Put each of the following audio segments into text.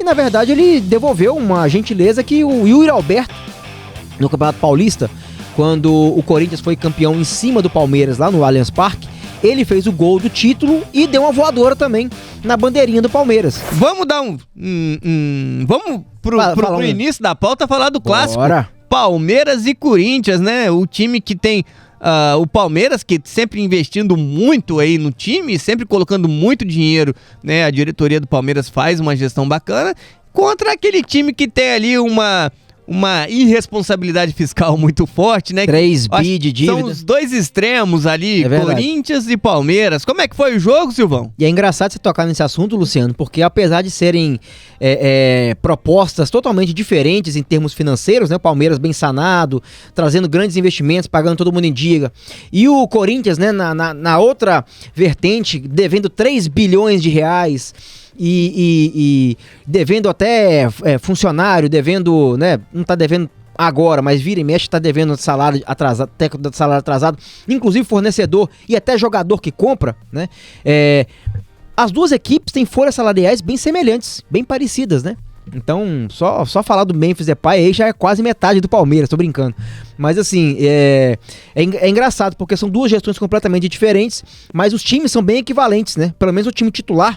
na verdade, ele devolveu uma gentileza que o Yuri Alberto, no Campeonato Paulista, quando o Corinthians foi campeão em cima do Palmeiras lá no Allianz Parque, ele fez o gol do título e deu uma voadora também na bandeirinha do Palmeiras. Vamos dar vamos pro início da pauta falar do clássico. Bora. Palmeiras e Corinthians, né? O time que tem o Palmeiras, que sempre investindo muito aí no time, sempre colocando muito dinheiro, né? A diretoria do Palmeiras faz uma gestão bacana, contra aquele time que tem ali uma irresponsabilidade fiscal muito forte, né? 3 bi de dívida. São os dois extremos ali, É verdade. Corinthians e Palmeiras. Como é que foi o jogo, Silvão? E é engraçado você tocar nesse assunto, Luciano, porque apesar de serem propostas totalmente diferentes em termos financeiros, né? O Palmeiras bem sanado, trazendo grandes investimentos, pagando todo mundo em dia. E o Corinthians, né, na outra vertente, devendo 3 bilhões de reais e devendo até funcionário, devendo, né? Não tá devendo agora, mas vira e mexe, tá devendo salário atrasado, técnico de salário atrasado, inclusive fornecedor e até jogador que compra, né? As duas equipes têm folhas salariais bem semelhantes, bem parecidas, né? Então, só falar do Memphis Depay aí já é quase metade do Palmeiras, tô brincando. Mas assim, é engraçado, porque são duas gestões completamente diferentes, mas os times são bem equivalentes, né? Pelo menos o time titular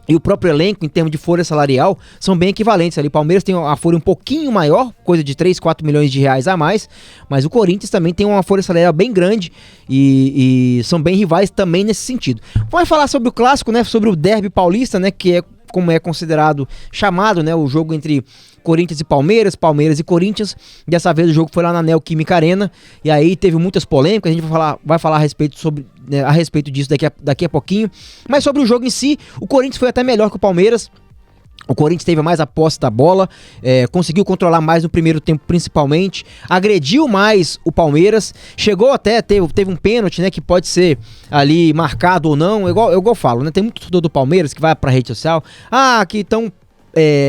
e o próprio elenco, em termos de folha salarial, são bem equivalentes ali. O Palmeiras tem uma folha um pouquinho maior, coisa de 3, 4 milhões de reais a mais, mas o Corinthians também tem uma folha salarial bem grande e são bem rivais também nesse sentido. Vamos falar sobre o clássico, né? Sobre o derby paulista, né? Que é como é considerado, chamado, né? O jogo entre Corinthians e Palmeiras, Palmeiras e Corinthians. Dessa vez o jogo foi lá na Neoquímica Arena, e aí teve muitas polêmicas, a gente vai falar a respeito disso daqui a pouquinho. Mas sobre o jogo em si, o Corinthians foi até melhor que o Palmeiras. O Corinthians teve mais a posse da bola, conseguiu controlar mais no primeiro tempo principalmente, agrediu mais o Palmeiras, chegou até, teve um pênalti, né, que pode ser ali marcado ou não, igual eu falo, né, tem muito torcedor do Palmeiras que vai pra rede social, que estão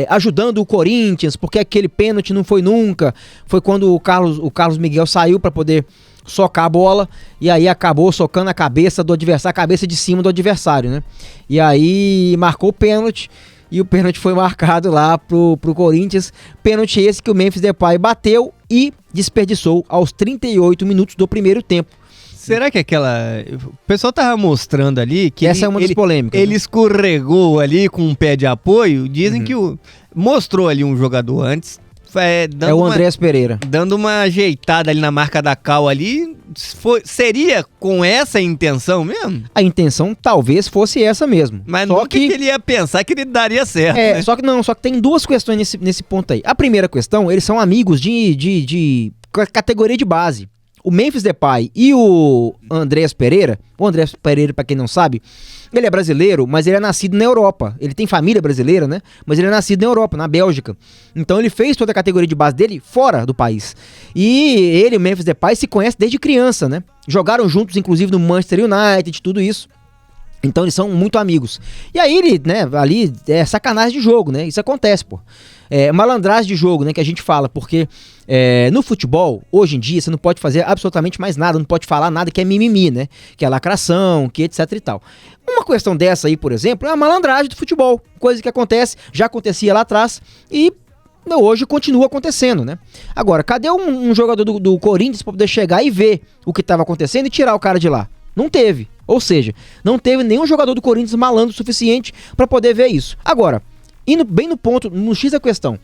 ajudando o Corinthians, porque aquele pênalti não foi nunca, foi quando o Carlos Miguel saiu pra poder socar a bola, e aí acabou socando a cabeça do adversário, a cabeça de cima do adversário, né, e aí marcou o pênalti, e o pênalti foi marcado lá pro Corinthians. Pênalti esse que o Memphis Depay bateu e desperdiçou aos 38 minutos do primeiro tempo. Será que o pessoal tava mostrando ali que essa é uma das polêmicas. Ele escorregou ali com um pé de apoio. Dizem que mostrou ali um jogador antes. É o Andrés Pereira. Dando uma ajeitada ali na marca da cal ali. Seria com essa intenção mesmo? A intenção talvez fosse essa mesmo. Mas só que ele ia pensar que ele daria certo, né? Só que tem duas questões nesse ponto aí. A primeira questão, eles são amigos de categoria de base. O Memphis Depay e o Andrés Pereira, pra quem não sabe, ele é brasileiro, mas ele é nascido na Europa. Ele tem família brasileira, né? Mas ele é nascido na Europa, na Bélgica. Então ele fez toda a categoria de base dele fora do país. E ele e o Memphis Depay se conhecem desde criança, né? Jogaram juntos, inclusive, no Manchester United, tudo isso. Então eles são muito amigos. E aí ele, né, ali é sacanagem de jogo, né? Isso acontece, pô. Malandragem de jogo, né, que a gente fala, porque no futebol, hoje em dia, você não pode fazer absolutamente mais nada, não pode falar nada que é mimimi, né? Que é lacração, que etc e tal. Uma questão dessa aí, por exemplo, é a malandragem do futebol. Coisa que acontece, já acontecia lá atrás e hoje continua acontecendo, né? Agora, cadê um jogador do Corinthians pra poder chegar e ver o que estava acontecendo e tirar o cara de lá? Não teve. Ou seja, não teve nenhum jogador do Corinthians malandro o suficiente para poder ver isso. Agora, indo bem no ponto, no X da questão,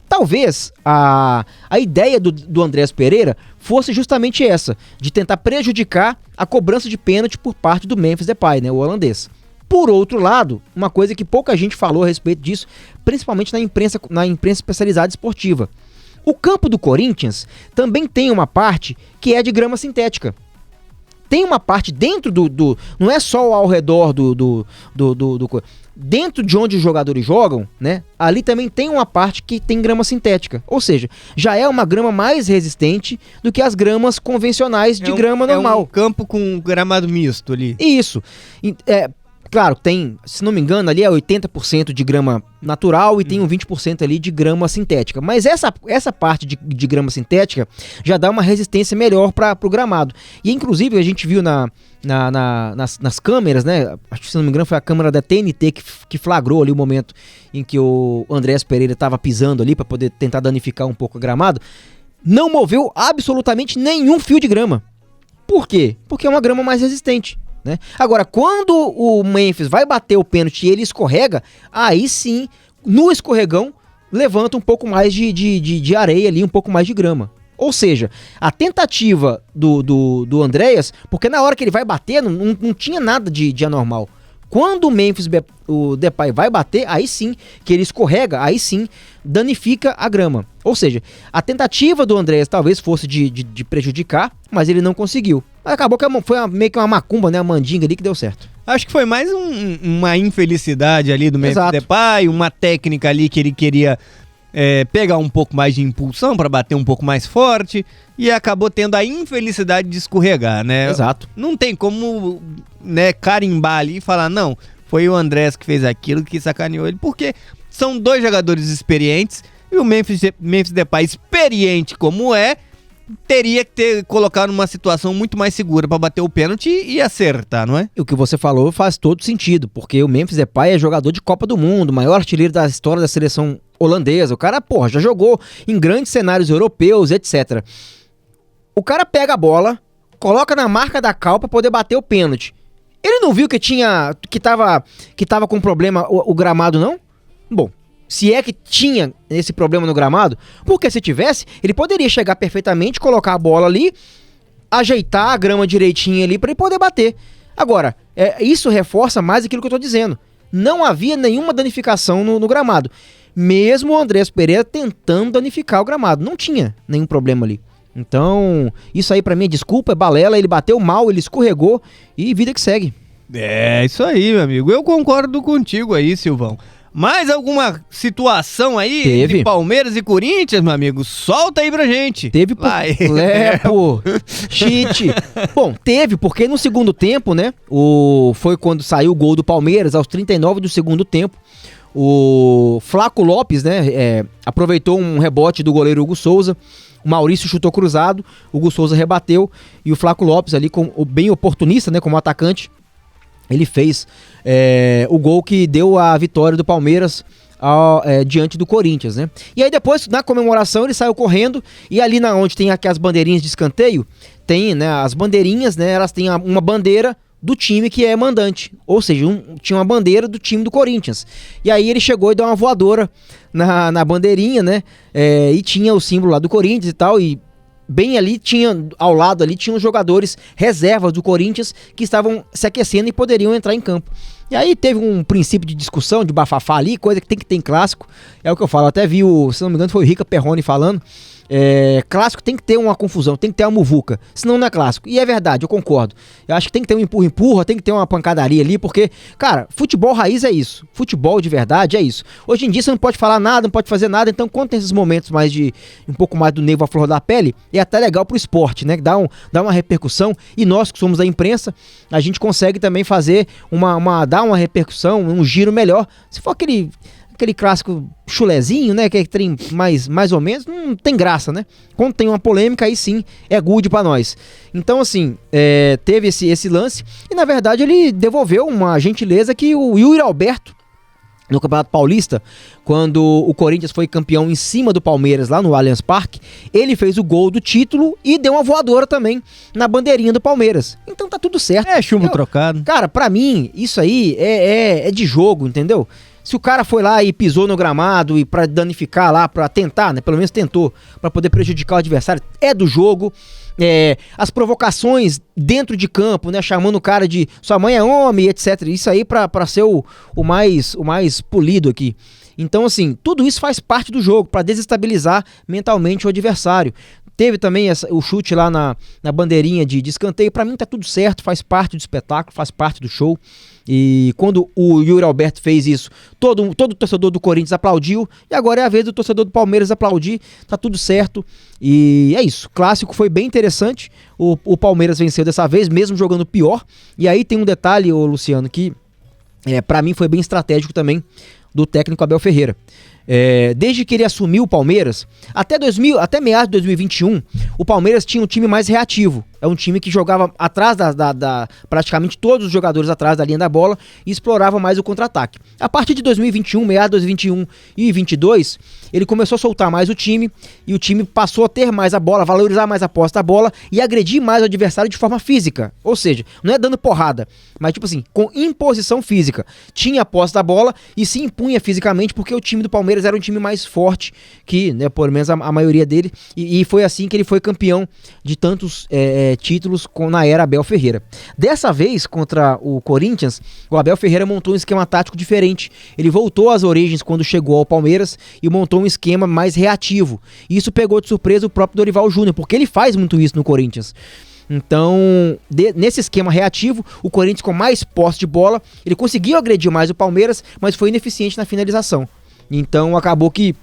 talvez a ideia do Andrés Pereira fosse justamente essa, de tentar prejudicar a cobrança de pênalti por parte do Memphis Depay, né, o holandês. Por outro lado, uma coisa que pouca gente falou a respeito disso, principalmente na imprensa especializada esportiva. O campo do Corinthians também tem uma parte que é de grama sintética. Tem uma parte dentro não é só ao redor dentro de onde os jogadores jogam, né? Ali também tem uma parte que tem grama sintética. Ou seja, já é uma grama mais resistente do que as gramas convencionais de grama normal. É um campo com gramado misto ali. Isso. Claro, tem, se não me engano, ali é 80% de grama natural e tem um 20% ali de grama sintética. Mas essa parte de grama sintética já dá uma resistência melhor para o gramado. E inclusive a gente viu nas câmeras, né? Acho que, se não me engano, foi a câmera da TNT que flagrou ali o momento em que o Andréas Pereira estava pisando ali para poder tentar danificar um pouco o gramado. Não moveu absolutamente nenhum fio de grama. Por quê? Porque é uma grama mais resistente. Né? Agora, quando o Memphis vai bater o pênalti e ele escorrega, aí sim, no escorregão, levanta um pouco mais de areia ali, um pouco mais de grama. Ou seja, a tentativa do Andréas, porque na hora que ele vai bater, não tinha nada de anormal. Quando o Memphis, o Depay vai bater, aí sim, que ele escorrega, aí sim, danifica a grama. Ou seja, a tentativa do Andréas talvez fosse de prejudicar, mas ele não conseguiu. Acabou que foi meio que uma macumba, né? Uma mandinga ali que deu certo. Acho que foi mais uma infelicidade ali do Memphis Depay, uma técnica ali que ele queria pegar um pouco mais de impulsão para bater um pouco mais forte e acabou tendo a infelicidade de escorregar, né? Exato. Não tem como, né, carimbar ali e falar, não, foi o Andrés que fez aquilo, que sacaneou ele, porque são dois jogadores experientes e o Memphis Depay, experiente como teria que ter colocado numa situação muito mais segura para bater o pênalti e acertar, não é? E o que você falou faz todo sentido, porque o Memphis Depay é jogador de Copa do Mundo, maior artilheiro da história da seleção holandesa. O cara, já jogou em grandes cenários europeus, etc. O cara pega a bola, coloca na marca da cal para poder bater o pênalti. Ele não viu que tava com problema o gramado, não? Bom, se é que tinha esse problema no gramado, porque se tivesse, ele poderia chegar perfeitamente, colocar a bola ali, ajeitar a grama direitinho ali para ele poder bater. Agora, isso reforça mais aquilo que eu tô dizendo. Não havia nenhuma danificação no gramado. Mesmo o Andréas Pereira tentando danificar o gramado. Não tinha nenhum problema ali. Então, isso aí pra mim é desculpa, é balela, ele bateu mal, ele escorregou e vida que segue. É, isso aí, meu amigo. Eu concordo contigo aí, Silvão. Mais alguma situação aí de Palmeiras e Corinthians, meu amigo? Solta aí pra gente. Teve Lepo, cheat. Bom, teve, porque no segundo tempo, né? Foi quando saiu o gol do Palmeiras, aos 39 do segundo tempo. O Flaco Lopes, né? Aproveitou um rebote do goleiro Hugo Souza. O Maurício chutou cruzado, o Hugo Souza rebateu. E o Flaco Lopes ali, bem oportunista, né? Como atacante, ele fez o gol que deu a vitória do Palmeiras diante do Corinthians, né? E aí depois, na comemoração, ele saiu correndo e ali onde tem aqui as bandeirinhas de escanteio, tem, né, as bandeirinhas, né? Elas têm uma bandeira do time que é mandante, ou seja, tinha uma bandeira do time do Corinthians. E aí ele chegou e deu uma voadora na bandeirinha, né? E tinha o símbolo lá do Corinthians e tal, e bem ali, ao lado ali, tinham os jogadores reservas do Corinthians que estavam se aquecendo e poderiam entrar em campo. E aí teve um princípio de discussão, de bafafá ali, coisa que tem que ter em clássico. É o que eu falo, até vi se não me engano foi o Rica Perrone falando. Clássico tem que ter uma confusão, tem que ter uma muvuca, senão não é clássico. E é verdade, eu concordo. Eu acho que tem que ter um empurra-empurra, tem que ter uma pancadaria ali, porque, cara, futebol raiz é isso. Futebol de verdade é isso. Hoje em dia você não pode falar nada, não pode fazer nada, então quando tem esses momentos mais um pouco mais do nervo à flor da pele, é até legal pro esporte, né? Dá uma repercussão, e nós que somos da imprensa, a gente consegue também fazer dar uma repercussão, um giro melhor. Se for aquele clássico chulezinho, né, que tem mais ou menos, não tem graça, né? Quando tem uma polêmica, aí sim, é good pra nós. Então, assim, teve esse lance, e na verdade ele devolveu uma gentileza que o Yuri Alberto, no Campeonato Paulista, quando o Corinthians foi campeão em cima do Palmeiras, lá no Allianz Parque, ele fez o gol do título e deu uma voadora também na bandeirinha do Palmeiras. Então tá tudo certo. Chumbo trocado. Cara, pra mim, isso aí é de jogo, entendeu? Se o cara foi lá e pisou no gramado e pra danificar lá, pra tentar, né? Pelo menos tentou, pra poder prejudicar o adversário, é do jogo. As provocações dentro de campo, né? Chamando o cara de sua mãe é homem, etc. Isso aí pra ser o mais polido aqui. Então, assim, tudo isso faz parte do jogo, pra desestabilizar mentalmente o adversário. Teve também o chute lá na bandeirinha de escanteio. Pra mim tá tudo certo, faz parte do espetáculo, faz parte do show. E quando o Yuri Alberto fez isso, todo torcedor do Corinthians aplaudiu. E agora é a vez do torcedor do Palmeiras aplaudir. Tá tudo certo. E é isso. O clássico foi bem interessante. O Palmeiras venceu dessa vez, mesmo jogando pior. E aí tem um detalhe, Luciano, que para mim foi bem estratégico também do técnico Abel Ferreira. Desde que ele assumiu o Palmeiras, até meados de 2021, o Palmeiras tinha um time mais reativo. É um time que jogava atrás praticamente todos os jogadores atrás da linha da bola e explorava mais o contra-ataque. A partir de 2021, meados de 2021 e 2022, ele começou a soltar mais o time e o time passou a ter mais a bola, valorizar mais a posse da bola e agredir mais o adversário de forma física. Ou seja, não é dando porrada, mas tipo assim, com imposição física. Tinha a posse da bola e se impunha fisicamente porque o time do Palmeiras era um time mais forte que, né, pelo menos a maioria dele, e foi assim que ele foi campeão de tantos títulos na era Abel Ferreira. Dessa vez, contra o Corinthians, o Abel Ferreira montou um esquema tático diferente. Ele voltou às origens quando chegou ao Palmeiras e montou um esquema mais reativo. E isso pegou de surpresa o próprio Dorival Júnior, porque ele faz muito isso no Corinthians. Então, nesse esquema reativo, o Corinthians com mais posse de bola, ele conseguiu agredir mais o Palmeiras, mas foi ineficiente na finalização. Então, acabou que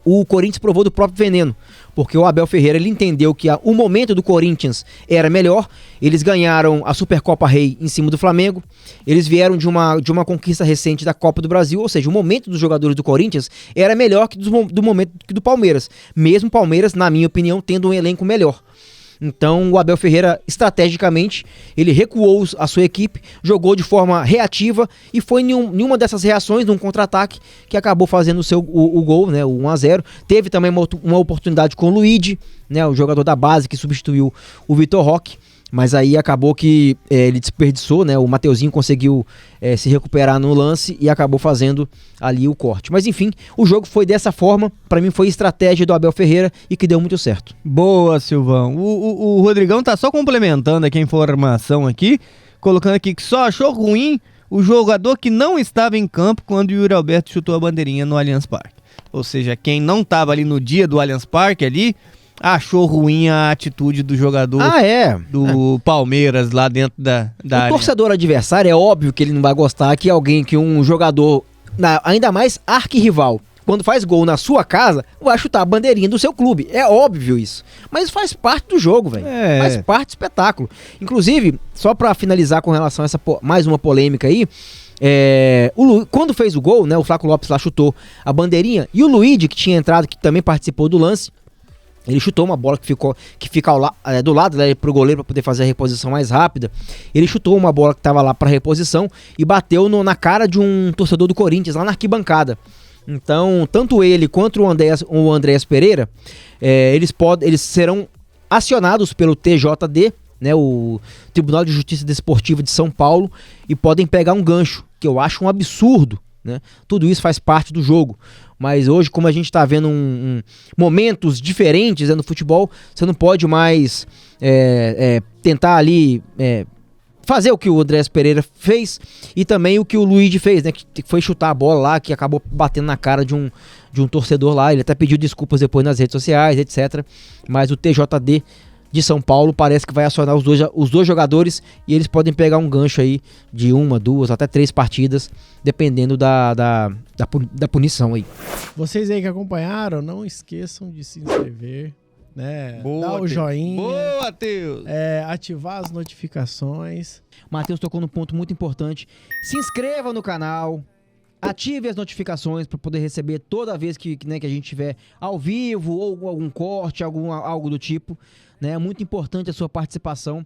o Corinthians provou do próprio veneno, porque o Abel Ferreira ele entendeu que o momento do Corinthians era melhor. Eles ganharam a Supercopa Rei em cima do Flamengo, eles vieram de uma conquista recente da Copa do Brasil, ou seja, o momento dos jogadores do Corinthians era melhor que do momento do Palmeiras, mesmo o Palmeiras, na minha opinião, tendo um elenco melhor. Então o Abel Ferreira, estrategicamente, ele recuou a sua equipe, jogou de forma reativa e foi em uma dessas reações, num contra-ataque, que acabou fazendo o gol, né, o 1-0. Teve também uma oportunidade com o Luigi, né, o jogador da base que substituiu o Vitor Roque, mas aí acabou que ele desperdiçou, né, o Mateuzinho conseguiu se recuperar no lance e acabou fazendo ali o corte. Mas enfim, o jogo foi dessa forma, pra mim foi estratégia do Abel Ferreira e que deu muito certo. Boa, Silvão. O Rodrigão tá só complementando aqui a informação aqui, colocando aqui que só achou ruim o jogador que não estava em campo quando o Yuri Alberto chutou a bandeirinha no Allianz Parque. Ou seja, quem não estava ali no dia do Allianz Parque ali, achou ruim a atitude do jogador do Palmeiras lá dentro da área. O torcedor adversário, é óbvio que ele não vai gostar que um jogador, ainda mais arquirrival, quando faz gol na sua casa, vai chutar a bandeirinha do seu clube. É óbvio isso. Mas faz parte do jogo, velho. Faz parte do espetáculo. Inclusive, só pra finalizar com relação a essa mais uma polêmica aí, quando fez o gol, né, o Flaco Lopes lá chutou a bandeirinha, e o Luigi, que tinha entrado, que também participou do lance, ele chutou uma bola que fica do lado, né, pro goleiro, para poder fazer a reposição mais rápida. Ele chutou uma bola que estava lá para reposição e bateu na cara de um torcedor do Corinthians, lá na arquibancada. Então, tanto ele quanto o Andréas Pereira, eles serão acionados pelo TJD, né, o Tribunal de Justiça Desportiva de São Paulo, e podem pegar um gancho, que eu acho um absurdo, né? Tudo isso faz parte do jogo. Mas hoje, como a gente está vendo momentos diferentes, né, no futebol, você não pode mais tentar ali fazer o que o Andréas Pereira fez e também o que o Luigi fez, né, que foi chutar a bola lá, que acabou batendo na cara de um torcedor lá. Ele até pediu desculpas depois nas redes sociais, etc. Mas o TJD de São Paulo parece que vai acionar os dois jogadores e eles podem pegar um gancho aí de 1, 2, até 3 partidas, dependendo da punição aí. Vocês aí que acompanharam, não esqueçam de se inscrever, né? Dar o joinha. Boa, Matheus! Ativar as notificações. Matheus tocou num ponto muito importante. Se inscreva no canal. Ative as notificações para poder receber toda vez que a gente tiver ao vivo ou algum corte, algo do tipo. Né? É muito importante a sua participação